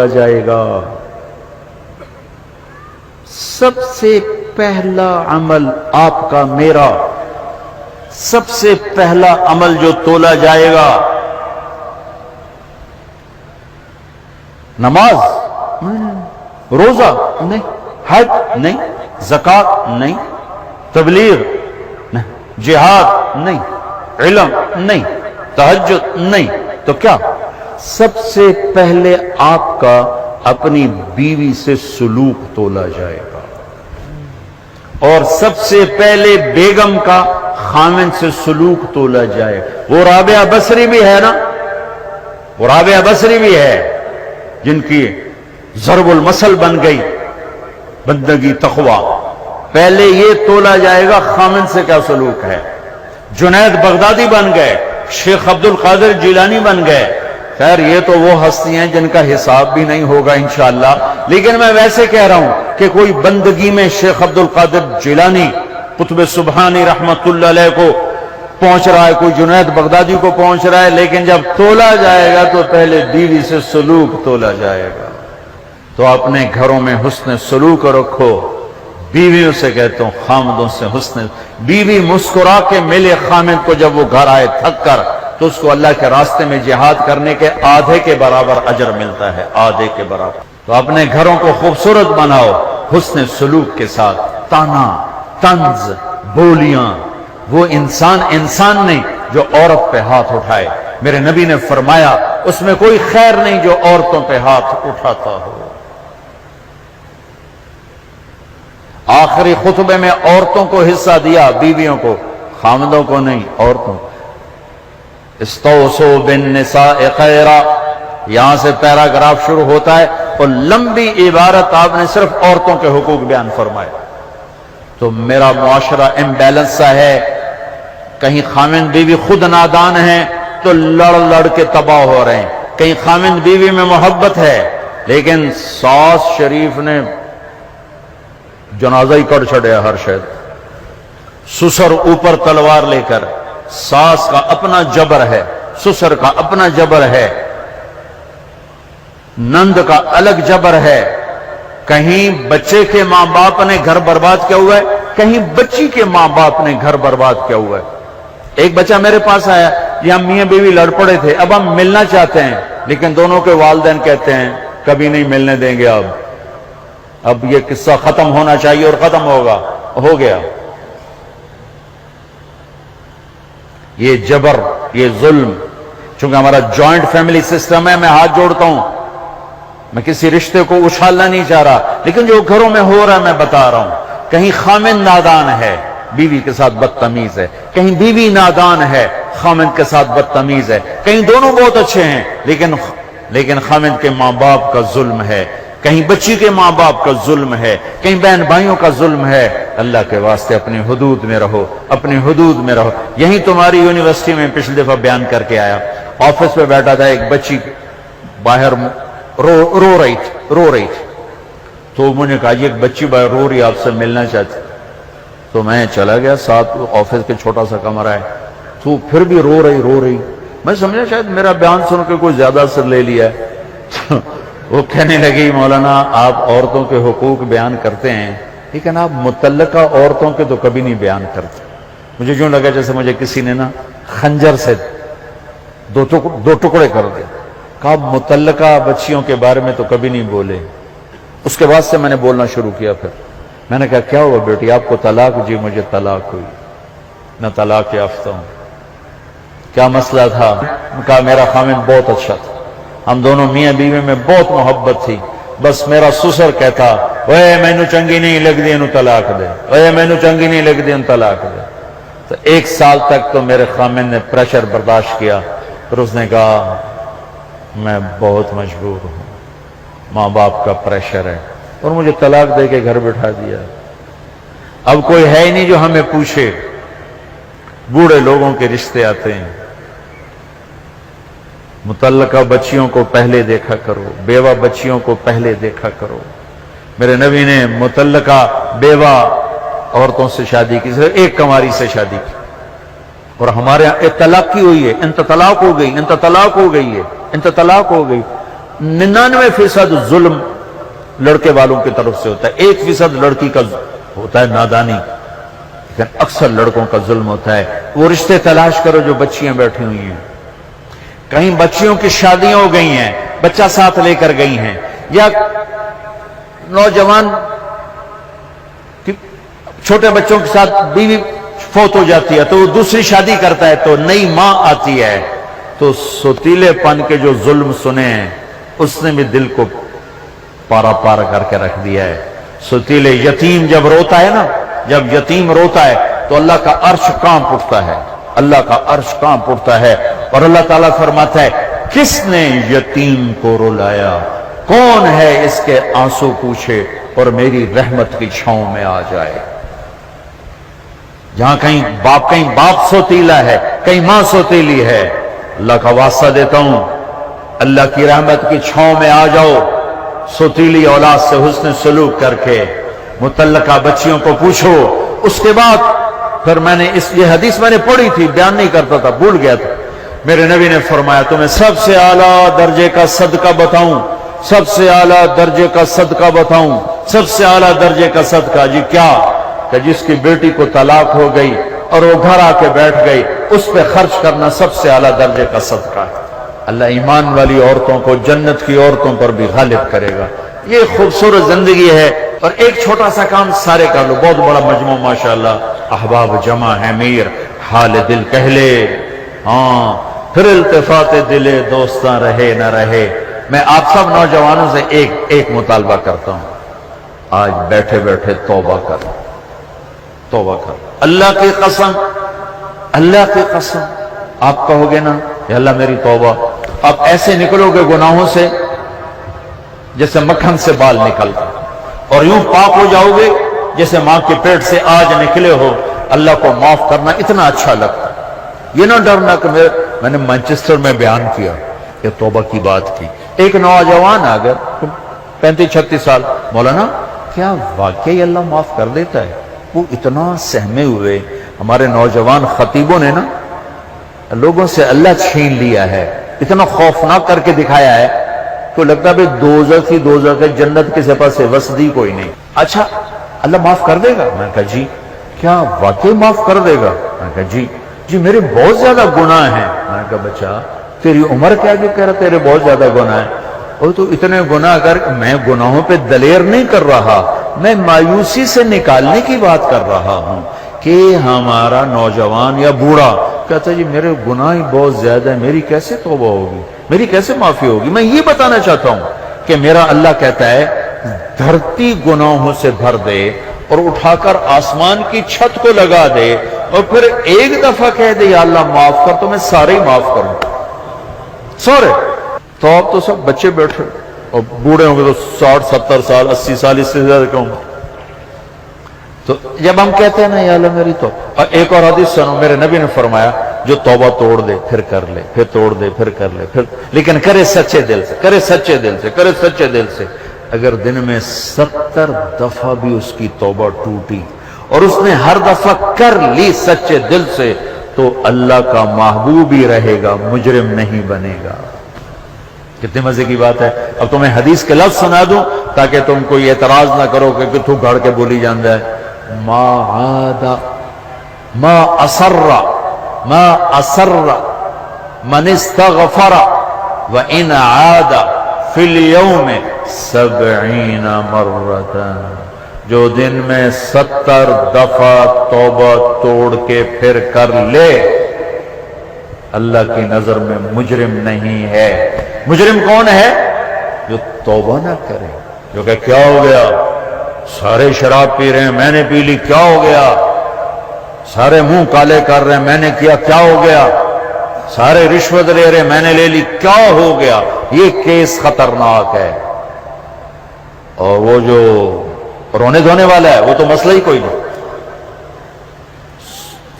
جائے گا۔ سب سے پہلا عمل آپ کا، میرا سب سے پہلا عمل جو تولا جائے گا، نماز روزہ نہیں، حج نہیں، زکوٰۃ نہیں، تبلیغ نہیں، جہاد نہیں، علم نہیں، تہجد نہیں، تو کیا؟ سب سے پہلے آپ کا اپنی بیوی سے سلوک تولا جائے گا، اور سب سے پہلے بیگم کا خامن سے سلوک تولا جائے گا۔ وہ رابعہ بصری بھی ہے نا، وہ رابعہ بصری بھی ہے جن کی ضرب المثل بن گئی بندگی تقوی۔ پہلے یہ تولا جائے گا خامن سے کیا سلوک ہے۔ جنید بغدادی بن گئے، شیخ عبد القادر جیلانی بن گئے، خیر یہ تو وہ ہستی ہیں جن کا حساب بھی نہیں ہوگا انشاءاللہ، لیکن میں ویسے کہہ رہا ہوں کہ کوئی بندگی میں شیخ عبد القادر جیلانی قطب سبحانی رحمت اللہ علیہ کو پہنچ رہا ہے، کوئی جنید بغدادی کو پہنچ رہا ہے، لیکن جب تولا جائے گا تو پہلے بیوی سے سلوک تولا جائے گا۔ تو اپنے گھروں میں حسن سلوک رکھو۔ بیویوں سے کہتا ہوں خامدوں سے حسن، بیوی مسکرا کے ملے خامد کو جب وہ گھر آئے تھک کر، تو اس کو اللہ کے راستے میں جہاد کرنے کے آدھے کے برابر اجر ملتا ہے، آدھے کے برابر۔ تو اپنے گھروں کو خوبصورت بناؤ حسن سلوک کے ساتھ۔ طعنہ، طنز، بولیاں، وہ انسان نہیں جو عورت پہ ہاتھ اٹھائے۔ میرے نبی نے فرمایا اس میں کوئی خیر نہیں جو عورتوں پہ ہاتھ اٹھاتا ہو۔ آخری خطبے میں عورتوں کو حصہ دیا، بیویوں کو، خامدوں کو نہیں، عورتوں کو۔ استوصوا بالنساء خیرا، یہاں سے پیراگراف شروع ہوتا ہے اور لمبی عبارت آپ نے صرف عورتوں کے حقوق بیان فرمائے۔ تو میرا معاشرہ امبیلنس سا ہے، کہیں خامند بیوی خود نادان ہیں تو لڑ کے تباہ ہو رہے ہیں، کہیں خامند بیوی میں محبت ہے لیکن ساس شریف نے جنازہ ہی کر چھڑیا ہر شاید، سسر اوپر تلوار لے کر، ساس کا اپنا جبر ہے، سسر کا اپنا جبر ہے، نند کا الگ جبر ہے، کہیں بچے کے ماں باپ نے گھر برباد کیا ہوا ہے، کہیں بچی کے ماں باپ نے گھر برباد کیا ہوا ہے۔ ایک بچہ میرے پاس آیا، یہ ہم میاں بیوی لڑ پڑے تھے، اب ہم ملنا چاہتے ہیں لیکن دونوں کے والدین کہتے ہیں کبھی نہیں ملنے دیں گے، اب یہ قصہ ختم ہونا چاہیے اور ختم ہو گیا۔ یہ جبر، یہ ظلم، چونکہ ہمارا جوائنٹ فیملی سسٹم ہے، میں ہاتھ جوڑتا ہوں، میں کسی رشتے کو اچھالنا نہیں چاہ رہا، لیکن جو گھروں میں ہو رہا ہے میں بتا رہا ہوں۔ کہیں خامند نادان ہے، بیوی کے ساتھ بدتمیز ہے، کہیں بیوی نادان ہے، خامند کے ساتھ بدتمیز ہے، کہیں دونوں بہت اچھے ہیں لیکن خامند کے ماں باپ کا ظلم ہے، کہیں بچی کے ماں باپ کا ظلم ہے، کہیں بہن بھائیوں کا ظلم ہے۔ اللہ کے واسطے اپنی حدود میں رہو، اپنی حدود میں رہو۔ یہی تمہاری یونیورسٹی میں پچھلی دفعہ بیان کر کے آیا، آفس پہ بیٹھا تھا، ایک بچی باہر رو رہی تھی، تو مجھے کہا یہ ایک بچی باہر رو رہی آپ سے ملنا چاہتی، تو میں چلا گیا، ساتھ آفس کے چھوٹا سا کمرہ ہے، تو پھر بھی رو رہی، میں سمجھا شاید میرا بیان سن کے کوئی زیادہ اثر لے لیا ہے۔ وہ کہنے لگی مولانا آپ عورتوں کے حقوق بیان کرتے ہیں لیکن آپ متعلقہ عورتوں کے تو کبھی نہیں بیان کرتے۔ مجھے یوں لگا جیسے مجھے کسی نے نا خنجر سے دو ٹکڑے کر دیا، کہا آپ متعلقہ بچیوں کے بارے میں تو کبھی نہیں بولے۔ اس کے بعد سے میں نے بولنا شروع کیا، پھر میں نے کہا کیا ہوا بیٹی آپ کو طلاق؟ جی مجھے طلاق ہوئی، میں طلاق یافتہ ہوں۔ کیا مسئلہ تھا؟ کہا میرا خامند بہت اچھا تھا، ہم دونوں میاں بیوی میں بہت محبت تھی، بس میرا سسر کہتا اوے مینو چنگی نہیں لگ دی انہوں طلاق دے، اوے مینو چنگی نہیں لگ دی انہوں طلاق دے۔ تو 1 سال تک تو میرے خامند نے پریشر برداشت کیا، پھر اس نے کہا میں بہت مجبور ہوں، ماں باپ کا پریشر ہے، اور مجھے طلاق دے کے گھر بٹھا دیا۔ اب کوئی ہے ہی نہیں جو ہمیں پوچھے، بوڑھے لوگوں کے رشتے آتے ہیں۔ متعلقہ بچیوں کو پہلے دیکھا کرو، بیوہ بچیوں کو پہلے دیکھا کرو۔ میرے نبی نے متعلقہ بیوہ عورتوں سے شادی کی، صرف ایک کنواری سے شادی کی، اور ہمارے یہاں طلاق کی ہوئی ہے، انت طلاق ہو گئی، انت طلاق ہو گئی ہے، انت طلاق ہو گئی۔ 99% ظلم لڑکے والوں کی طرف سے ہوتا ہے، 1% لڑکی کا ہوتا ہے نادانی، لیکن اکثر لڑکوں کا ظلم ہوتا ہے۔ وہ رشتے تلاش کرو جو بچیاں بیٹھی ہوئی ہیں، کہیں بچیوں کی شادیاں ہو گئی ہیں، بچہ ساتھ لے کر گئی ہیں، یا نوجوان چھوٹے بچوں کے ساتھ بیوی فوت ہو جاتی ہے تو وہ دوسری شادی کرتا ہے تو نئی ماں آتی ہے، تو سوتیلے پن کے جو ظلم سنے ہیں اس نے بھی دل کو پارا پارا کر کے رکھ دیا ہے۔ سوتیلے یتیم جب روتا ہے نا، جب یتیم روتا ہے تو اللہ کا عرش کانپ اٹھتا ہے، اللہ کا عرش کانپ اٹھتا ہے، اور اللہ تعالیٰ فرماتا ہے کس نے یتیم کو رلایا، کون ہے اس کے آنسو پوچھے اور میری رحمت کی چھاؤں میں آ جائے۔ جہاں کہیں باپ سوتیلا ہے، کہیں ماں سوتیلی ہے، اللہ کا واسطہ دیتا ہوں، اللہ کی رحمت کی چھاؤں میں آ جاؤ، سوتیلی اولاد سے حسن سلوک کر کے متعلقہ بچیوں کو پوچھو۔ اس کے بعد پھر میں نے یہ حدیث میں نے پڑھی تھی، بیان نہیں کرتا تھا، بھول گیا تھا۔ میرے نبی نے فرمایا تمہیں سب سے اعلیٰ درجے کا صدقہ بتاؤں، سب سے اعلیٰ درجے کا صدقہ بتاؤں، سب سے اعلیٰ درجے کا صدقہ؟ جی کیا؟ کہ جس کی بیٹی کو طلاق ہو گئی اور وہ گھر آ کے بیٹھ گئی، اس پہ خرچ کرنا سب سے اعلیٰ درجے کا صدقہ ہے۔ اللہ ایمان والی عورتوں کو جنت کی عورتوں پر بھی غالب کرے گا۔ یہ خوبصورت زندگی ہے، اور ایک چھوٹا سا کام سارے کر لو، بہت بڑا مجموعہ ماشاءاللہ، احباب جمع ہے، میر حال دل کہہ لے، ہاں پھر التفات دل دوستاں رہے نہ رہے۔ میں آپ سب نوجوانوں سے ایک مطالبہ کرتا ہوں، آج بیٹھے بیٹھے توبہ کر، توبہ کر۔ اللہ کی قسم، اللہ کی قسم، آپ کہو گے نا یا اللہ میری توبہ، آپ ایسے نکلو گے گناہوں سے جیسے مکھن سے بال نکلتا، اور یوں پاک ہو جاؤ گے جیسے ماں کے پیٹ سے آج نکلے ہو۔ اللہ کو معاف کرنا اتنا اچھا لگتا ہے۔ یہ نہ ڈرنا کہ میں نے مانچسٹر میں بیان کیا کہ توبہ کی بات کی، ایک نوجوان آ گیا 35-36 سال، مولانا کیا واقعی اللہ معاف کر دیتا ہے؟ وہ اتنا سہمے ہوئے، ہمارے نوجوان خطیبوں نے نا لوگوں سے اللہ چھین لیا ہے، اتنا خوفناک کر کے دکھایا ہے تو لگتا ہے دوزخ ہے، جنت کے سپاس سے وسدی کوئی نہیں۔ اچھا اللہ معاف کر دے گا؟ میں نے کہا جی۔ کیا واقعی معاف کر دے گا؟ میں نے کہا جی میرے بہت زیادہ گناہ ہیں۔ میں نے کہا بچہ تیری عمر کیا جو کہہ رہا تیرے بہت زیادہ گناہ ہیں؟ اور تو اتنے گناہ کر، میں گناہوں پہ دلیر نہیں کر رہا، میں مایوسی سے نکالنے کی بات کر رہا ہوں کہ ہمارا نوجوان یا بوڑھا کہتا ہے جی میرے گناہ ہی بہت زیادہ ہیں، میری کیسے توبہ ہوگی، میری کیسے معافی ہوگی؟ میں یہ بتانا چاہتا ہوں کہ میرا اللہ کہتا ہے دھرتی گناہوں سے بھر دے اور اٹھا کر آسمان کی چھت کو لگا دے، اور پھر ایک دفعہ کہہ دے یا اللہ معاف کر، تو میں سارے ہی معاف کروں سارے۔ تو اب تو سب بچے بیٹھے، اور بوڑھے ہوں گے تو 60-70 سال 80 سال، اس سے زیادہ کہوں گا۔ تو جب ہم کہتے ہیں نا یا اللہ میری توبہ، اور ایک اور حدیث سنو، میرے نبی نے فرمایا جو توبہ توڑ دے پھر کر لے، پھر توڑ دے پھر کر لے، پھر لیکن کرے سچے دل سے، کرے سچے دل سے، کرے سچے دل سے۔ اگر دن میں 70 دفعہ بھی اس کی توبہ ٹوٹی اور اس نے ہر دفعہ کر لی سچے دل سے، تو اللہ کا محبوب ہی رہے گا، مجرم نہیں بنے گا۔ کتنے مزے کی بات ہے۔ اب تمہیں حدیث کے لفظ سنا دوں تاکہ تم کوئی اعتراض نہ کرو کہ کتوں گھڑ کے بولی جاندہ ہے۔ ما عاد ما اصر من استغفر وان عاد فی اليوم 70 مرتا، جو دن میں 70 دفعہ توبہ توڑ کے پھر کر لے، اللہ کی نظر میں مجرم نہیں ہے۔ مجرم کون ہے؟ جو توبہ نہ کرے، جو کہ کیا ہو گیا، سارے شراب پی رہے ہیں میں نے پی لی، کیا ہو گیا، سارے منہ کالے کر رہے ہیں میں نے کیا، کیا ہو گیا، سارے رشوت لے رہے ہیں میں نے لے لی، کیا ہو گیا۔ یہ کیس خطرناک ہے۔ اور وہ جو رونے دھونے والا ہے وہ تو مسئلہ ہی کوئی نہیں،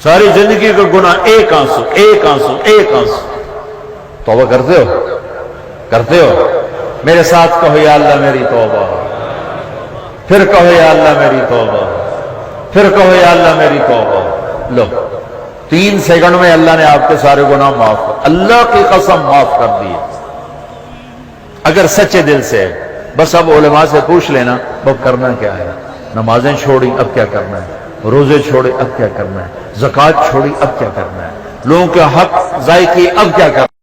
ساری زندگی کا گناہ ایک آنسو ایک آنسو ایک آنسو۔ توبہ کرتے ہو؟ کرتے ہو؟ میرے ساتھ کہو یا اللہ میری توبہ، پھر کہو یا اللہ میری توبہ، پھر کہو یا اللہ میری توبہ۔ لو 3 سیکنڈ میں اللہ نے آپ کے سارے گناہ معاف کر، اللہ کی قسم معاف کر دیے، اگر سچے دل سے ہے. بس اب علماء سے پوچھ لینا اب کرنا کیا ہے. نمازیں چھوڑی اب کیا کرنا ہے, روزے چھوڑے اب کیا کرنا ہے, زکوٰۃ چھوڑی اب کیا کرنا ہے, لوگوں کے حق ضائع کیے اب کیا کرنا ہے.